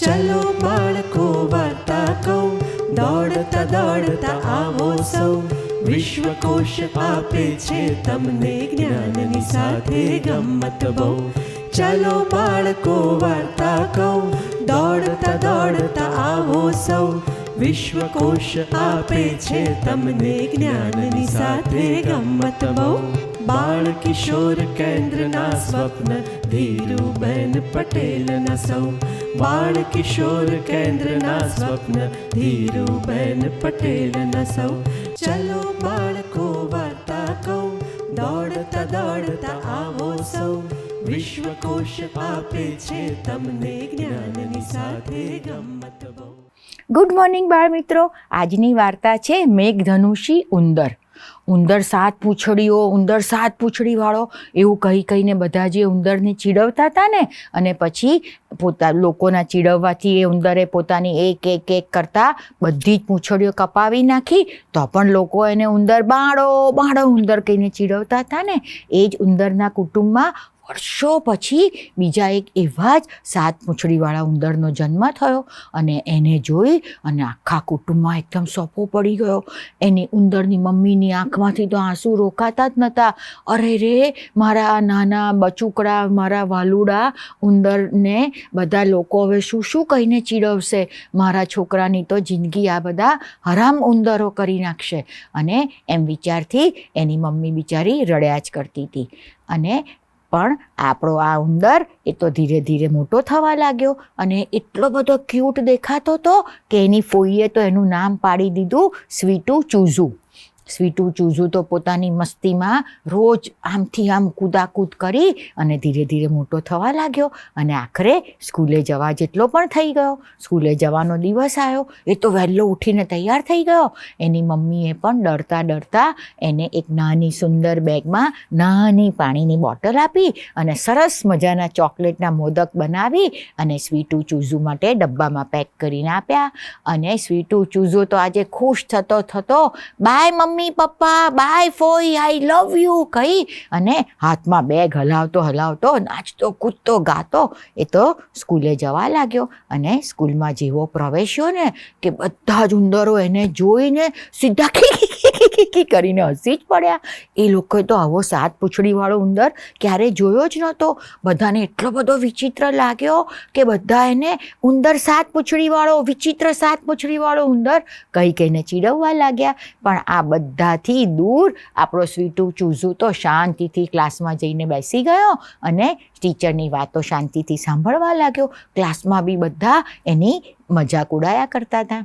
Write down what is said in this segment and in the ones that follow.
ચલો બાળકો વાર્તા કહું, દોડતા દોડતા આવો સૌ. વિશ્વકોશ આપે છે તમને જ્ઞાનની સાથે ગમ્મત બહુ. ચલો બાળકો વાર્તા કહું, દોડતા દોડતા આવો સૌ. વિશ્વકોશ આપે છે તમને જ્ઞાનની સાથે ગમ્મત બહુ. બાળ કિશોર કેન્દ્રના સ્વપ્ન ધીરુબેન પટેલના સૌ. બાળ કિશોર કેન્દ્રના સ્વપ્ન ધીરુબેન પટેલના સૌ. ચલો બાળકો વાર્તા કહું, દોડતા દોડતા આવો સૌ. વિશ્વકોશ આપે છે તમને જ્ઞાનની સાથે ગમ્મત બહુ. ગુડ મોર્નિંગ બાળ મિત્રો. આજની વાર્તા છે મેઘધનુષી ઉંદર. ઉંદર સાત પૂંછડીઓ, ઉંદર સાત પૂંછડીવાળો, એવું કહી કહીને બધા જે ઉંદરને ચીડવતા હતા ને, અને પછી લોકોના ચીડવવાથી એ ઉંદરે પોતાની એક એક એક કરતા બધી જ પૂંછડીઓ કપાવી નાખી, તો પણ લોકો એને ઉંદર બાળો બાળો ઉંદર કહીને ચીડવતા હતા ને. એ જ ઉંદરના કુટુંબમાં વર્ષો પછી બીજા એક એવા જ સાત પૂંછડીવાળા ઉંદરનો જન્મ થયો, અને એને જોઈ અને આખા કુટુંબમાં એકદમ સોપો પડી ગયો. એની ઉંદરની મમ્મીની આંખમાંથી તો આંસુ રોકાતા જ નહોતા. અરે રે, મારા નાના બચુકડા, મારા વાલુડા ઉંદરને બધા લોકો હવે શું શું કહીને ચીડવશે. મારા છોકરાની તો જિંદગી આ બધા હરામ ઉંદરો કરી નાખશે. અને એમ વિચારથી એની મમ્મી બિચારી રડ્યા જ કરતી હતી. અને પણ આપણો આ ઉંદર એ તો ધીરે ધીરે મોટો થવા લાગ્યો, અને એટલો બધો ક્યુટ દેખાતો હતો કે એની ફોઈએ તો એનું નામ પાડી દીધું સ્વીટુ ચૂઝુ. સ્વીટુ ચૂઝુ તો પોતાની મસ્તીમાં રોજ આમથી આમ કૂદાકૂદ કરી અને ધીરે ધીરે મોટો થવા લાગ્યો, અને આખરે સ્કૂલે જવા જેટલો પણ થઈ ગયો. સ્કૂલે જવાનો દિવસ આવ્યો, એ તો વહેલો ઉઠીને તૈયાર થઈ ગયો. એની મમ્મીએ પણ ડરતા ડરતા એને એક નાની સુંદર બેગમાં નાની પાણીની બોટલ આપી, અને સરસ મજાના ચોકલેટના મોદક બનાવી અને સ્વીટુ ચૂઝુ માટે ડબ્બામાં પેક કરીને આપ્યા. અને સ્વીટુ ચૂઝુ તો આજે ખુશ થતો થતો બાય મમ્મી, પપ્પા, બાય ફોઈ, આઈ લવ યુ કહી અને હાથમાં બેગ હલાવતો હલાવતો, નાચતો કૂદતો ગાતો એ તો સ્કૂલે જવા લાગ્યો. અને સ્કૂલમાં જેવો પ્રવેશ્યો ને કે બધા જ ઉંદરો એને જોઈને સીધા ખી કરીને હસી જ પડ્યા. એ લોકોએ તો આવો સાત પૂંછડીવાળો ઉંદર ક્યારેય જોયો જ નહોતો. બધાને એટલો બધો વિચિત્ર લાગ્યો કે બધા એને ઉંદર સાત પૂંછડીવાળો, વિચિત્ર સાત પૂંછડીવાળો ઉંદર કહી કહીને ચીડવવા લાગ્યા. પણ આ બધાથી દૂર આપણો સ્વીટુ ચૂઝુ તો શાંતિથી ક્લાસમાં જઈને બેસી ગયો અને ટીચરની વાતો શાંતિથી સાંભળવા લાગ્યો. ક્લાસમાં બી બધા એની મજાક ઉડાયા કરતા હતા.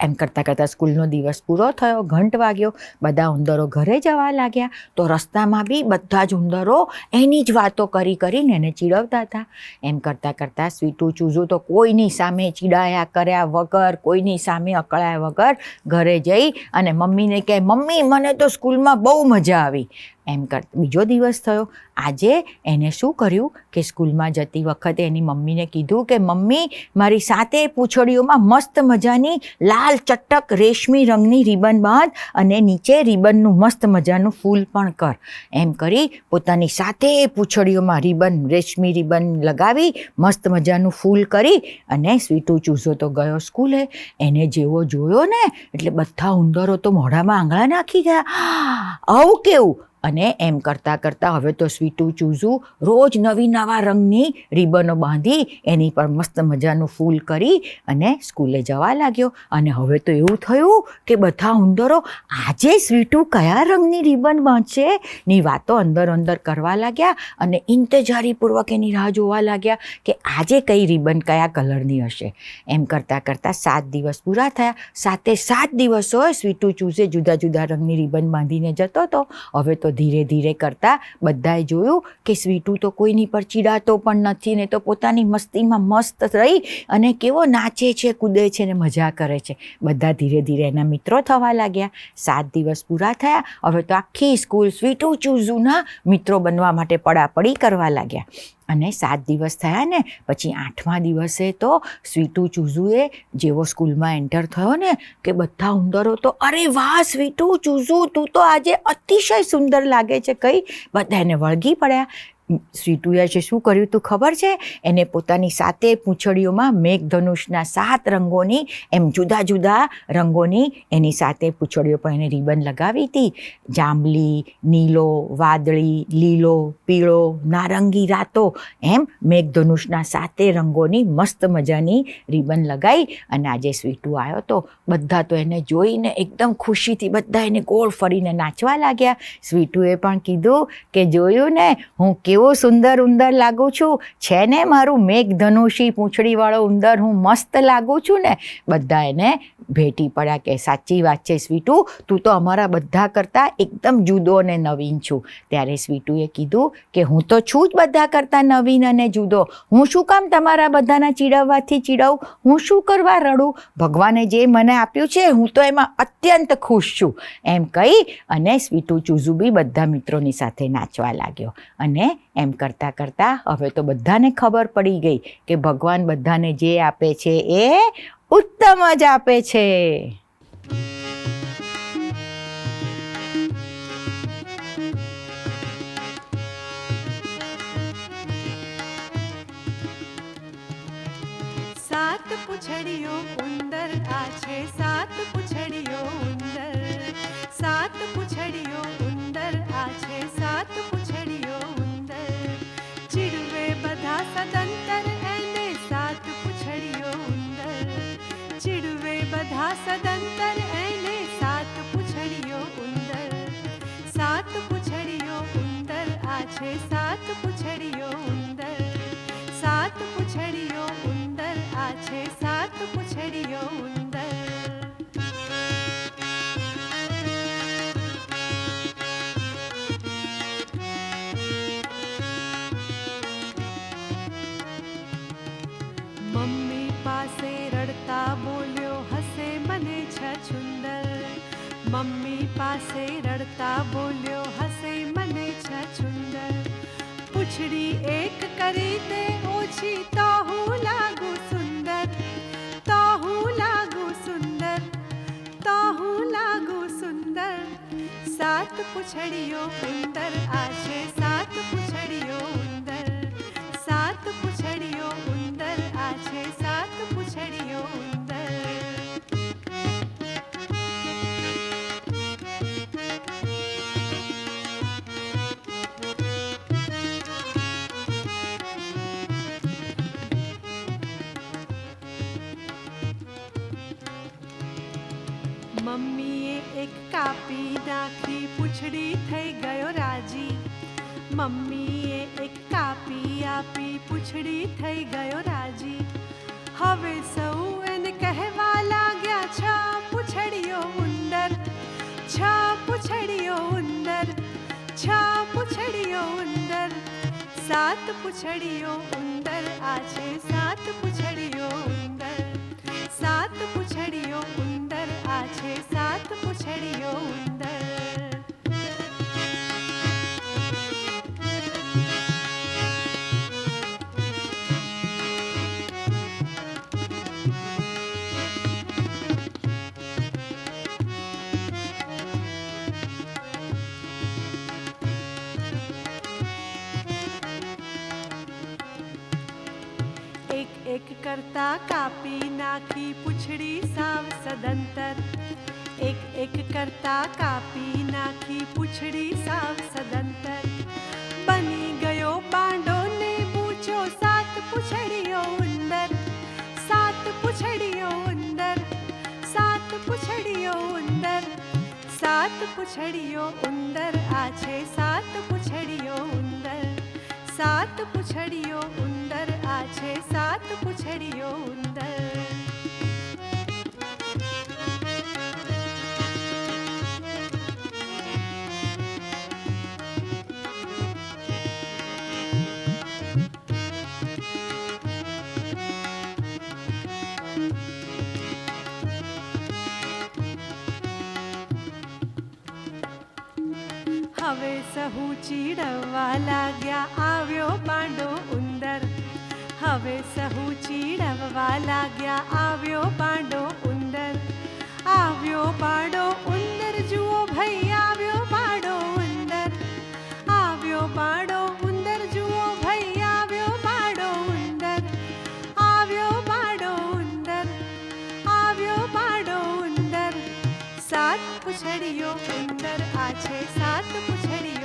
એમ કરતાં કરતાં સ્કૂલનો દિવસ પૂરો થયો, ઘંટ વાગ્યો, બધા ઉંદરો ઘરે જવા લાગ્યા. તો રસ્તામાં બી બધા જ ઉંદરો એની જ વાતો કરી કરીને એને ચીડવતા હતા. એમ કરતાં કરતાં સ્વીટુ ચૂઝુ તો કોઈની સામે ચીડાયા કર્યા વગર, કોઈની સામે અકળાયા વગર ઘરે જઈ અને મમ્મીને કહે, મમ્મી મને તો સ્કૂલમાં બહુ મજા આવી. એમ બીજો દિવસ થયો. આજે એને શું કર્યું કે સ્કૂલમાં જતી વખતે એની મમ્મીને કીધું કે મમ્મી, મારી સાતે પૂંછડીઓમાં મસ્ત મજાની લાલ ચટક રેશમી રંગની રિબન બાંધ અને નીચે રિબનનું મસ્ત મજાનું ફૂલ પણ કર. એમ કરી પોતાની સાતે પૂંછડીઓમાં રેશમી રિબન લગાવી મસ્ત મજાનું ફૂલ કરી અને સ્વીટુ ચૂઝો તો ગયો સ્કૂલે. એને જેવો જોયો ને એટલે બધા ઉંદરો તો મોઢામાં આંગળા નાખી ગયા. આવું કેવું? અને એમ કરતાં કરતાં હવે તો સ્વીટુ ચૂઝુ રોજ નવા રંગની રિબનો બાંધી એની પર મસ્ત મજાનું ફૂલ કરી અને સ્કૂલે જવા લાગ્યો. અને હવે તો એવું થયું કે બધા ઉંદરો આજે સ્વીટુ કયા રંગની રિબન બાંધશે ની વાતો અંદર અંદર કરવા લાગ્યા, અને ઇંતજારીપૂર્વક એની રાહ જોવા લાગ્યા કે આજે કઈ રિબન કયા કલરની હશે. એમ કરતાં કરતાં 7 દિવસ પૂરા થયા. 7 દિવસો સ્વીટુ ચૂઝે જુદા જુદા રંગની રિબન બાંધીને જતો હતો. હવે તો ધીરે ધીરે કરતાં બધાએ જોયું કે સ્વીટુ તો કોઈની પર ચીડાતો પણ નથી ને તો પોતાની મસ્તીમાં મસ્ત રહી અને કેવો નાચે છે, કૂદે છે ને મજા કરે છે. બધા ધીરે ધીરે એના મિત્રો થવા લાગ્યા. 7 દિવસ પૂરા થયા. હવે તો આખી સ્કૂલ સ્વીટુ ચૂઝુના મિત્રો બનવા માટે પડાપડી કરવા લાગ્યા. અને 7 દિવસ થયા ને પછી 8મા દિવસે તો સ્વીટુ ચૂઝુએ જેવો સ્કૂલમાં એન્ટર થયો ને કે બધા ઉંદરો તો અરે વાહ સ્વીટુ ચૂઝુ, તું તો આજે અતિશય સુંદર લાગે છે કઈ બધા એને વળગી પડ્યા. સ્વીટુએ છે શું કર્યું તું ખબર છે? એને પોતાની 7 પૂંછડીઓમાં મેઘધનુષના 7 રંગોની એમ જુદા જુદા રંગોની એની 7 પૂંછડીઓ પર એને રિબન લગાવી હતી. જાંબલી, નીલો, વાદળી, લીલો, પીળો, નારંગી રાતો એમ મેઘધનુષના 7 રંગોની મસ્ત મજાની રિબન લગાવી અને આજે સ્વીટુ આવ્યો તો બધા તો એને જોઈને એકદમ ખુશીથી બધા એને ગોળ ફરીને નાચવા લાગ્યા. સ્વીટુએ પણ કીધું કે જોયું ને હું કેવો સુંદર ઉંદર લાગુ છું, છે ને મારું મેઘધનુષી પૂંછડીવાળો ઉંદર, હું મસ્ત લાગુ છું ને. બધા એને ભેટી પડ્યા કે સાચી વાત છે સ્વીટુ, તું તો અમારા બધા કરતાં એકદમ જુદો અને નવીન છું. ત્યારે સ્વીટુએ કીધું કે હું તો છું જ બધા કરતાં નવીન અને જુદો, હું શું કામ તમારા બધાના ચીડવવાથી ચીડવું, હું શું કરવા રડું, ભગવાને જે મને આપ્યું છે હું તો એમાં અત્યંત ખુશ છું. એમ કહી અને સ્વીટુ ચૂઝુબી બધા મિત્રોની સાથે નાચવા લાગ્યો. અને એમ કરતાં કરતાં હવે તો બધાને ખબર પડી ગઈ કે ભગવાન બધાને જે આપે છે એ ઉત્તમ જ આપે છે. સાત પૂંછડીઓ ઉંદર આ છે, 7 પૂંછડીઓ ઉંદર, 7 પૂંછડીઓ ઉંદર આ છે, 7 પૂંછડીઓ ઉંદર. ચીડવે બધા સદંતર એને 7 પૂંછડીઓ ઉંદર, ચીડવે બધા સદંતર એને 7 પૂંછડીઓ ઉંદર. 7 પૂંછડીઓ ઉંદર આ છે, 7 પૂંછડીઓ ઉંદર, 7 પૂંછડીઓ ઉંદર આ છે, 7 પૂંછડીઓ ઉંદર. મમ્મી પાસે રડતા બોલ્યો હસે મને છછુંદર, મમ્મી પાસે રડતા બોલ્યો હસે મને છછુંદર. પૂંછડી એક કરી દે ઓછી તો હું લાગુ સુંદર, તો હું લાગુ સુંદર, તો હું લાગુ સુંદર. 7 પૂંછડીઓ ઉંદર આ છે, 7 પૂંછડીઓ ઉંદર, 7 પૂંછડીઓ ઉંદર આ છે, 7 પૂંછડીઓ ઉંદર. મમ્મીએ એક કાપી નાખી પૂંછડી થઈ ગયો રાજી, મમ્મીએ એક કાપી આપી પૂંછડી થઈ ગયો રાજી. હવે સૌ એને કહેવા લાગ્યા 6 પૂંછડીઓ ઉંદર, 6 પૂંછડીઓ ઉંદર, 6 પૂંછડીઓ ઉંદર. 7 પૂંછડીઓ ઉંદર આ છે, 7 પૂંછડીઓ ઉંદર, 7 પૂંછડીઓ ઉંદર આ છે, 7 પૂંછડીઓ ઉંદર. એક એક કરતા કાપી નાખી પૂંછડી સાવ સદંતર, એક એક કરતા કાપી નાખી પૂંછડી સાવ સદંતર. બની ગયો બાંડો ને બૂચો 7 પૂંછડીઓ ઉંદર, 7 પૂંછડીઓ ઉંદર, 7 પૂંછડીઓ ઉંદર. 7 પૂંછડીઓ ઉંદર આ છે, 7 પૂંછડીઓ ઉંદર, 7 પૂંછડીઓ ઉંદર આ છે, 7 પૂંછડીઓ ઉંદર. હવે સહુ ચીડવા લાગ્યા આવ્યો બાંડો ઉંદર, હવે સહુ ચીડવા લાગ્યા આવ્યો બાંડો ઉંદર. આવ્યો બાંડો ઉંદર જુઓ ભાઈ આવ્યો બાંડો ઉંદર, આવ્યો બાંડો ઉંદર જુઓ પૂછડીઓ ઉંદર આ છે સાત પૂછડીઓ